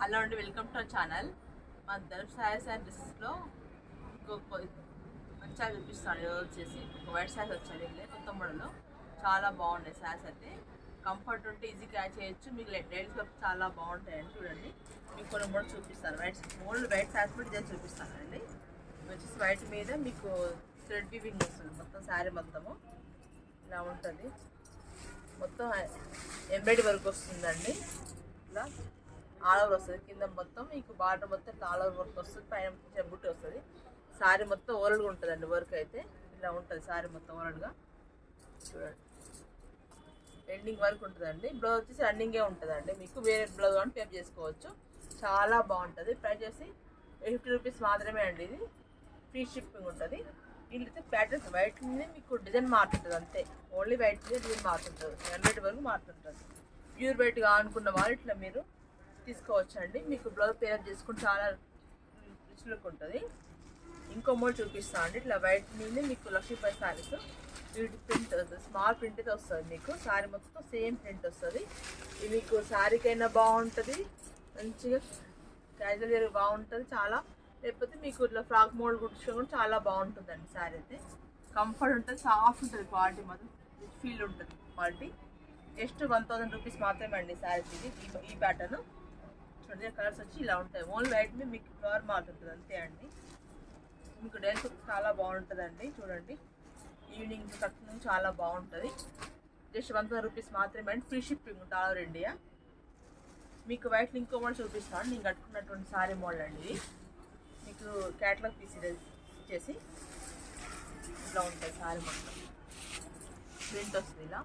Hello అండి, welcome to our channel. మా Dhanush saris and డ్రెస్సెస్లో ఇంకొక మంచిగా చూపిస్తాను. ఈరోజు వచ్చేసి ఒక వైట్ శారీస్ వచ్చాయి, కొత్త మోడల్లో చాలా బాగున్నాయి. శారీస్ అయితే కంఫర్ట్ ఉంటే ఈజీ క్యాచ్ చేయొచ్చు. మీకు లేడీస్లో చాలా బాగుంటాయండి. చూడండి, మీకు కొన్ని మోడల్ చూపిస్తాను. వైట్ శారీస్ కూడా డిజైన్ చూపిస్తానండి. వచ్చేసి వైట్ మీద మీకు థ్రెడ్ వీవింగ్ వస్తుంది. మొత్తం శారీ మొత్తము ఇలా ఉంటుంది. మొత్తం ఎంబ్రాయిడరీ వర్క్ వస్తుందండి. ఇలా ఆల్ ఓవర్ వస్తుంది. కింద మొత్తం మీకు బార్డర్ మొత్తం ఆల్ ఓవర్ వర్క్ వస్తుంది. పైన చెంబుట్టి వస్తుంది. శారీ మొత్తం ఓవరాల్గా ఉంటుందండి. వర్క్ అయితే ఇలా ఉంటుంది. శారీ మొత్తం ఓవరాల్గా చూడండి, ఎండింగ్ వర్క్ ఉంటుందండి. బ్లౌజ్ వచ్చేసి రన్నింగే ఉంటుందండి. మీకు వేరే బ్లౌజ్ అని పేప్ చేసుకోవచ్చు. చాలా బాగుంటుంది. ప్రైస్ వచ్చేసి 50 రూపీస్ మాత్రమే అండి. ఇది ఫ్రీ షిప్పింగ్ ఉంటుంది. వీళ్ళైతే ప్యాటర్న్స్ వైట్ మీద మీకు డిజైన్ మారుతుంటుంది అంతే. ఓన్లీ వైట్ మీద డిజైన్ మారుతుంటుంది. 100 వరకు మారుతుంటుంది. ప్యూర్ వైట్గా అనుకున్న వాళ్ళు ఇట్లా మీరు తీసుకోవచ్చండి. మీకు బ్లౌజ్ పేరప్ చేసుకుని చాలా రిచ్ లుక్ ఉంటుంది. ఇంకో మోడల్ చూపిస్తాను అండి. ఇట్లా వైట్ మీద మీకు లక్ష్మీపై శారీస్ వీటి ప్రింట్ స్మాల్ ప్రింట్ అయితే వస్తుంది. మీకు శారీ మొత్తం సేమ్ ప్రింట్ వస్తుంది. ఇది మీకు శారీకైనా బాగుంటుంది, మంచిగా క్యాజువల్ వేర్ బాగుంటుంది చాలా. లేకపోతే మీకు ఇట్లా ఫ్రాక్ మోడల్ కుట్టించుకొని కూడా చాలా బాగుంటుందండి. శారీ అయితే కంఫర్ట్ ఉంటుంది, సాఫ్ట్ ఉంటుంది. క్వాలిటీ మాత్రం ఫీల్ ఉంటుంది. క్వాలిటీ జస్ట్ 1000 రూపీస్ మాత్రమే అండి. శారీస్ ఇది ఈ ప్యాటర్న్ చూడండి. కలర్స్ వచ్చి ఇలా ఉంటాయి. ఓన్లీ వైట్ మీద మీకు ఫ్లవర్ మారుతుంటుంది అంతే అండి. మీకు డైలీ చాలా బాగుంటుందండి. చూడండి, ఈవినింగ్ కట్టుకుని చాలా బాగుంటుంది. జస్ట్ 1000 రూపీస్ మాత్రమే అండి. ఫ్రీ షిప్పింగ్ ఉంటుంది ఆల్ ఓవర్ ఇండియా. మీకు వైట్ ఇంకో మోడల్ చూపిస్తాను. నేను కట్టుకున్నటువంటి శారీ మోడల్ అండి. ఇది మీకు క్యాటలాగ్ పీస్ ఇచ్చేసి ఇట్లా ఉంటుంది. శారీ మొత్తం ప్రింట్ వస్తుంది. ఇలా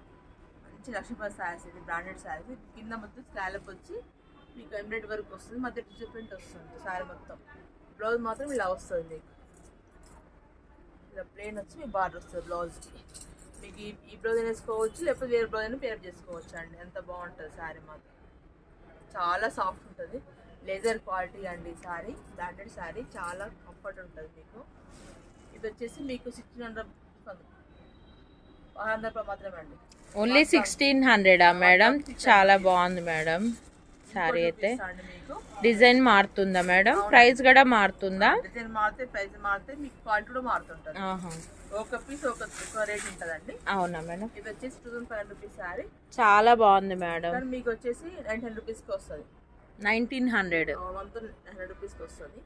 మంచి లక్ష్మీపతి శారీస్, ఇది బ్రాండెడ్ శారీస్. కింద మొత్తం స్కాలప్ వచ్చి మీకు ఎంబ్రాయిడరీ వర్క్ వస్తుంది. మధ్య డిజిటల్ ప్రింట్ వస్తుంది. శారీ మొత్తం బ్లౌజ్ మాత్రం ఇలా వస్తుంది. మీకు ఇలా ప్లెయిన్ వచ్చి మీ బార్డర్ వస్తుంది బ్లౌజ్కి. మీకు ఈ బ్లౌజ్ వేసుకోవచ్చు, లేకపోతే వేరే బ్లౌజ్ అయినా పేరప్ చేసుకోవచ్చు అండి. ఎంత బాగుంటుంది శారీ మాత్రం. చాలా సాఫ్ట్ ఉంటుంది. లేజర్ క్వాలిటీ అండి. శారీ బ్రాండెడ్ శారీ, చాలా కంఫర్ట్ ఉంటుంది మీకు. ఇది వచ్చేసి మీకు 1600 మాత్రమే అండి. Only 1600 madam. చాలా బాగుంది మేడం శారీ అయితే. డిజైన్ మారుతుందా మేడం? ప్రైస్ కూడా మారుతుందా? డిజైన్ మారితే ప్రైస్ మారితే మీకు క్వాలిటీ కూడా మారుతుంటుంది. ఒక పీస్ ఒక రేట్ ఉంటుందండి. అవునా మేడం? ఇది వచ్చేసి 2500 రూపీస్ శారీ. చాలా బాగుంది మేడం. మీకు వచ్చేసి 900 రూపీస్కి వస్తుంది. 1900 100 రూపీస్కి వస్తుంది.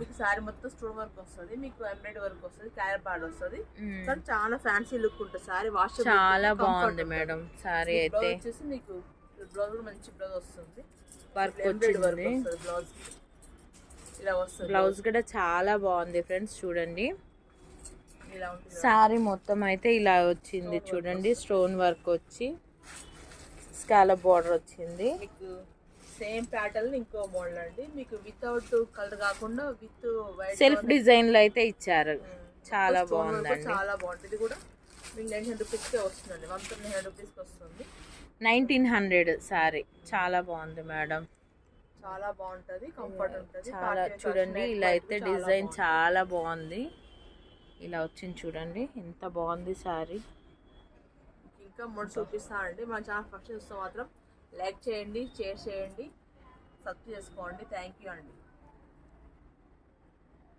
మీకు శారీ మొత్తం స్టోన్ వర్క్ వస్తుంది. మీకు ఎంబ్రాయిడరీ వర్క్ వస్తుంది. క్యారెట్ బార్డర్ వస్తుంది. కానీ చాలా ఫ్యాన్సీ లుక్ ఉంటుంది శారీ. వాష్ చాలా బాగుంది మేడం శారీ అయితే. వచ్చేసి మీకు బ్లౌజ్ కూడా మంచి బ్లౌజ్ వస్తుంది. వర్క్ వచ్చింది. బ్లౌజ్ ఇలా వస్తుంది. బ్లౌజ్ కూడా చాలా బాగుంది ఫ్రెండ్స్. చూడండి, ఇలా ఉంటుంది. శారీ మొత్తం అయితే ఇలా వచ్చింది. చూడండి, స్టోన్ వర్క్ వచ్చి స్కాలప్ బార్డర్ వచ్చింది. మీకు సేమ్ ప్యాటర్న్ ఇంకో మోడల్ అండి. మీకు వితౌట్ కలర్ కాకుండా విత్ వైట్ సెల్ఫ్ డిజైన్ లో అయితే ఇచ్చారు. చాలా బాగుందండి. చాలా బాగుంటుంది. ఇది కూడా మీకు 900 రూపీస్కే వస్తుందండి. 1900 రూపీస్కి వస్తుంది. 1900 శారీ. చాలా బాగుంది మేడం. చాలా బాగుంటుంది, కంఫర్ట్ ఉంటుంది. చాలా చూడండి, ఇలా అయితే డిజైన్ చాలా బాగుంది. ఇలా వచ్చింది చూడండి, ఎంత బాగుంది శారీ. ఇంకా మోడల్ చూపిస్తానండి. మన ఛానల్ ఫస్ట్ చూస్తే మాత్రం లైక్ చేయండి, షేర్ చేయండి, సబ్స్క్రైబ్ చేసుకోండి. థ్యాంక్ యూ అండి.